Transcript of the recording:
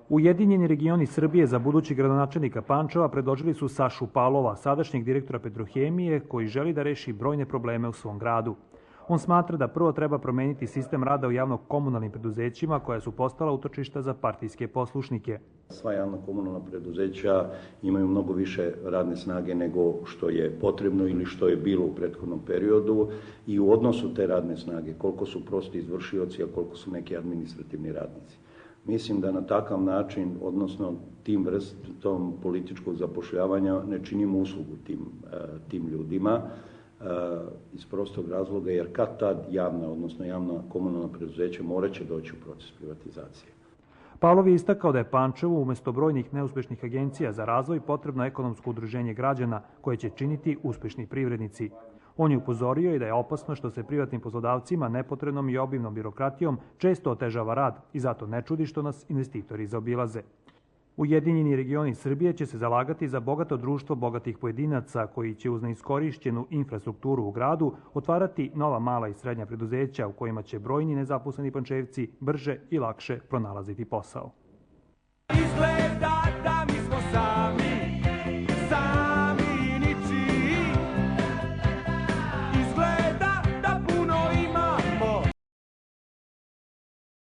Ujedinjeni regioni Srbije za budući gradonačelnika Pančeva predložili su Sašu Palova, sadašnjeg direktora Petrohemije, koji želi da reši brojne probleme u svom gradu. On smatra da prvo treba promeniti sistem rada u javno-komunalnim preduzećima koja su postala utočišta za partijske poslušnike. Sva javno-komunalna preduzeća imaju mnogo više radne snage nego što je potrebno ili što je bilo u prethodnom periodu i u odnosu te radne snage, koliko su prosti izvršioci, a koliko su neki administrativni radnici. Mislim da na takav način, odnosno tim vrstom političkog zapošljavanja, ne činimo uslugu tim ljudima iz prostog razloga, jer kad tad javna komunalna preduzeća morat će doći u proces privatizacije. Palov je istakao da je Pančevu umesto brojnih neuspešnih agencija za razvoj potrebno ekonomsko udruženje građana koje će činiti uspešni privrednici. On je upozorio i da je opasno što se privatnim poslodavcima nepotrebnom i obimnom birokratijom često otežava rad i zato ne čudi što nas investitori zaobilaze. Ujedinjeni regioni Srbije će se zalagati za bogato društvo bogatih pojedinaca koji će uz neiskorišćenu infrastrukturu u gradu otvarati nova mala i srednja preduzeća u kojima će brojni nezaposleni Pančevci brže i lakše pronalaziti posao. Izgleda da mi smo sami.